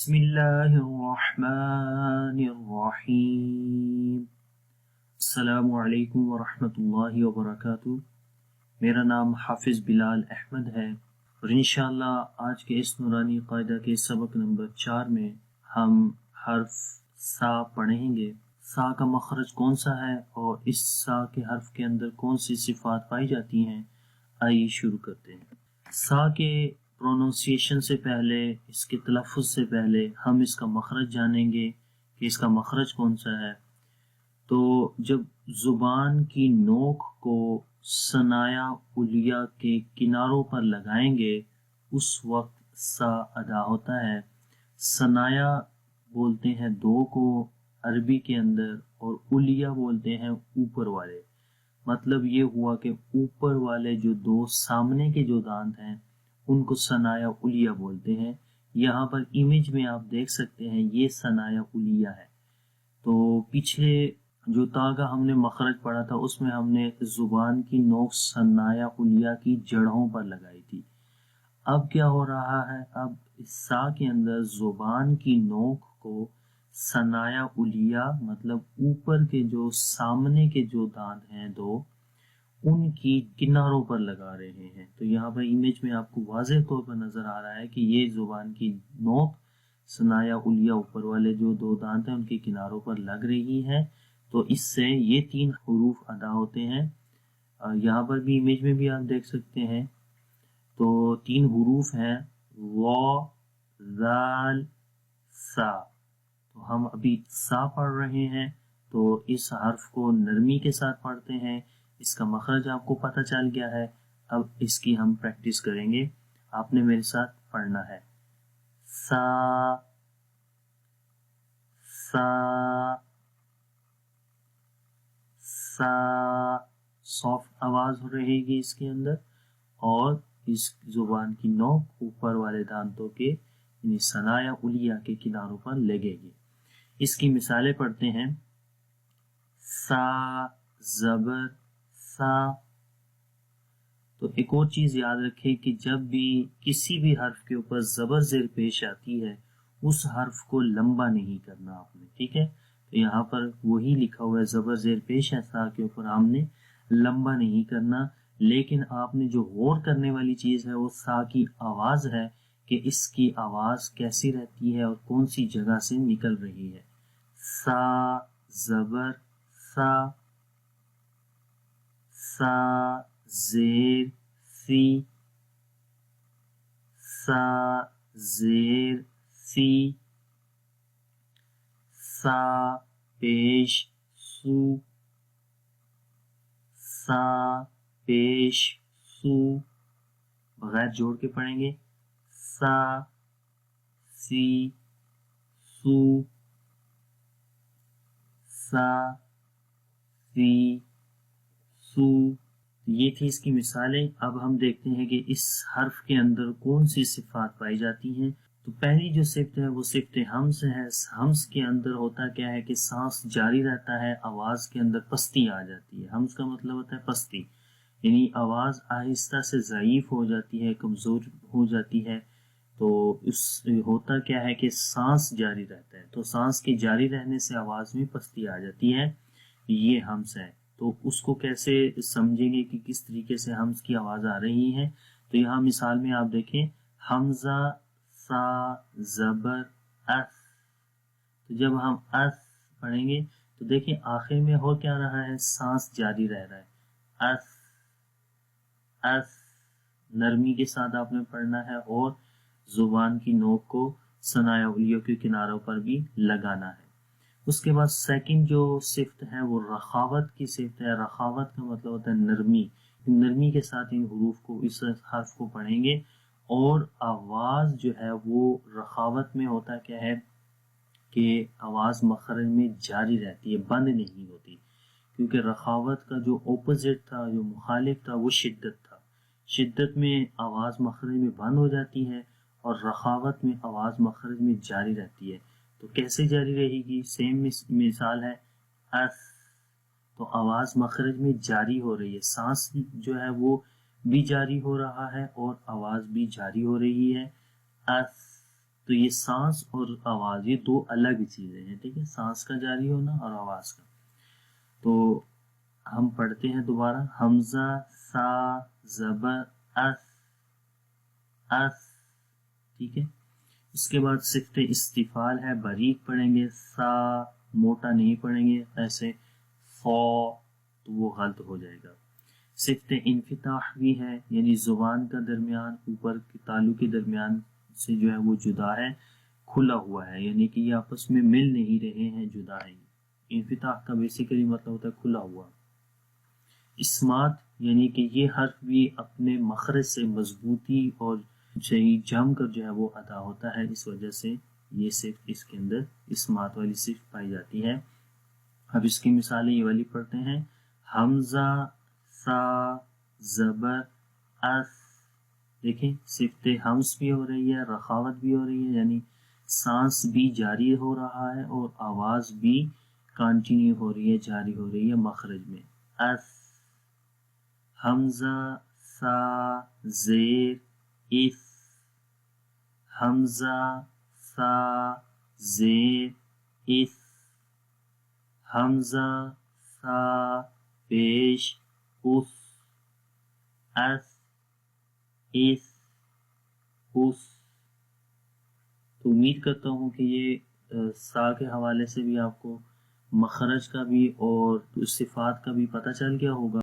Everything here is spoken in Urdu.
بسم اللہ الرحمن الرحیم۔ السلام علیکم ورحمۃ اللہ وبرکاتہ۔ میرا نام حافظ بلال احمد ہے اور انشاءاللہ آج کے اس نورانی قاعدہ کے سبق نمبر 4 میں ہم حرف سا پڑھیں گے۔ سا کا مخرج کون سا ہے اور اس سا کے حرف کے اندر کون سی صفات پائی جاتی ہیں، آئیے شروع کرتے ہیں۔ سا کے پروننسیشن سے پہلے، اس کے تلفظ سے پہلے ہم اس کا مخرج جانیں گے کہ اس کا مخرج کون سا ہے۔ تو جب زبان کی نوک کو ثنایا علیہ کے کناروں پر لگائیں گے اس وقت سا ادا ہوتا ہے۔ ثنایا بولتے ہیں دو کو عربی کے اندر اور علیہ بولتے ہیں اوپر والے۔ مطلب یہ ہوا کہ اوپر والے جو دو سامنے کے جو دانت ہیں ان کو ثنایا علیہ بولتے ہیں۔ یہاں پر امیج میں آپ دیکھ سکتے ہیں یہ ثنایا علیہ ہے۔ تو پچھلے جو تا کا ہم نے مخرج پڑھا تھا اس میں ہم نے زبان کی نوک ثنایا علیہ کی جڑوں پر لگائی تھی۔ اب کیا ہو رہا ہے، اب اس سا کے اندر زبان کی نوک کو ثنایا علیہ مطلب اوپر کے جو سامنے کے جو دانت ہیں دو، ان کی کناروں پر لگا رہے ہیں۔ تو یہاں پر امیج میں آپ کو واضح طور پر نظر آ رہا ہے کہ یہ زبان کی نوک ثنایا علیہ اوپر والے جو دو دانت ہیں ان کے کناروں پر لگ رہی ہے۔ تو اس سے یہ 3 حروف ادا ہوتے ہیں۔ یہاں پر بھی امیج میں بھی آپ دیکھ سکتے ہیں۔ تو 3 حروف ہیں و، ذال، سا۔ تو ہم ابھی سا پڑھ رہے ہیں، تو اس حرف کو نرمی کے ساتھ پڑھتے ہیں۔ اس کا مخرج آپ کو پتہ چل گیا ہے۔ اب اس کی ہم پریکٹس کریں گے۔ آپ نے میرے ساتھ پڑھنا ہے سا، سا، سا۔ سافٹ آواز رہے گی اس کے اندر اور اس زبان کی نوک اوپر والے دانتوں کے یعنی ثنایا علیہ کے کناروں پر لگے گی۔ اس کی مثالیں پڑھتے ہیں۔ سا زبر سا۔ تو ایک اور چیز یاد رکھیں کہ جب بھی کسی بھی حرف کے اوپر زبر زیر پیش آتی ہے اس حرف کو لمبا نہیں کرنا آپ نے، ٹھیک ہے۔ تو یہاں پر وہی لکھا ہوا ہے زبر زیر پیش ہے سا کے اوپر، ہم نے لمبا نہیں کرنا۔ لیکن آپ نے جو غور کرنے والی چیز ہے وہ سا کی آواز ہے کہ اس کی آواز کیسی رہتی ہے اور کون سی جگہ سے نکل رہی ہے۔ سا زبر سا، سا زیر سی، سا زیر سی، سا پیش سو، سا پیش سو۔ بغیر جوڑ کے پڑھیں گے سا سی سو، سا سی سو۔ یہ تھی اس کی مثالیں۔ اب ہم دیکھتے ہیں کہ اس حرف کے اندر کون سی صفات پائی جاتی ہیں۔ تو پہلی جو صفت ہے وہ صفت ہمس ہے۔ ہمس کے اندر ہوتا کیا ہے کہ سانس جاری رہتا ہے، آواز کے اندر پستی آ جاتی ہے۔ ہمس کا مطلب ہوتا ہے پستی، یعنی آواز آہستہ سے ضعیف ہو جاتی ہے، کمزور ہو جاتی ہے۔ تو اس ہوتا کیا ہے کہ سانس جاری رہتا ہے، تو سانس کے جاری رہنے سے آواز میں پستی آ جاتی ہے، یہ ہمس ہے۔ تو اس کو کیسے سمجھیں گے کہ کس طریقے سے ہمس کی آواز آ رہی ہے۔ تو یہاں مثال میں آپ دیکھیں حمزہ سا زبر اس۔ تو جب ہم اس پڑھیں گے تو دیکھیں آخر میں ہو کیا رہا ہے، سانس جاری رہ رہا ہے۔ اس اس، نرمی کے ساتھ آپ نے پڑھنا ہے اور زبان کی نوک کو ثنایا علیہ کے کناروں پر بھی لگانا ہے۔ اس کے بعد سیکنڈ جو صفت ہے وہ رخاوت کی صفت ہے۔ رخاوت کا مطلب ہوتا ہے نرمی۔ نرمی کے ساتھ ان حروف کو، اس حرف کو پڑھیں گے اور آواز جو ہے وہ رخاوت میں ہوتا کیا ہے کہ آواز مخرج میں جاری رہتی ہے، بند نہیں ہوتی، کیونکہ رخاوت کا جو اپوزٹ تھا، جو مخالف تھا وہ شدت تھا۔ شدت میں آواز مخرج میں بند ہو جاتی ہے اور رخاوت میں آواز مخرج میں جاری رہتی ہے۔ تو کیسے جاری رہے گی؟ سیم مثال ہے اس، تو آواز مخرج میں جاری ہو رہی ہے، سانس جو ہے وہ بھی جاری ہو رہا ہے اور آواز بھی جاری ہو رہی ہے۔ اس تو یہ سانس اور آواز یہ دو الگ چیزیں ہیں، ٹھیک ہے، سانس کا جاری ہونا اور آواز کا۔ تو ہم پڑھتے ہیں دوبارہ، حمزہ سا زبر اس اس، ٹھیک ہے۔ اس کے بعد صفت استفعال ہے، باریک پڑھیں گے، سا موٹا نہیں پڑھیں گے ایسے فو، تو وہ غلط ہو جائے گا۔ صفت انفتاح بھی ہے، یعنی زبان کا درمیان اوپر کے تالو کے درمیان سے جو ہے وہ جدا ہے، کھلا ہوا ہے، یعنی کہ یہ آپس میں مل نہیں رہے ہیں، جدا ہے۔ انفتاح کا بیسیکلی مطلب ہوتا ہے کھلا ہوا۔ اسمات یعنی کہ یہ حرف بھی اپنے مخرج سے مضبوطی اور صحیح جم کر جو ہے وہ ادا ہوتا ہے، اس وجہ سے یہ صرف اس کے اندر اسمات والی صرف پائی جاتی ہے۔ اب اس کی مثالیں یہ والی پڑھتے ہیں، حمزہ سا زبر اس، دیکھیں صفت حمز بھی ہو رہی ہے، رخاوت بھی ہو رہی ہے، یعنی سانس بھی جاری ہو رہا ہے اور آواز بھی کنٹینیو ہو رہی ہے، جاری ہو رہی ہے مخرج میں۔ اس، حمزہ سا زیر اس، حمزہ سا زیر اس، حمزہ سا پیش اس، اس اس اس۔ تو امید کرتا ہوں کہ یہ سا کے حوالے سے بھی آپ کو مخرج کا بھی اور صفات کا بھی پتہ چل گیا ہوگا۔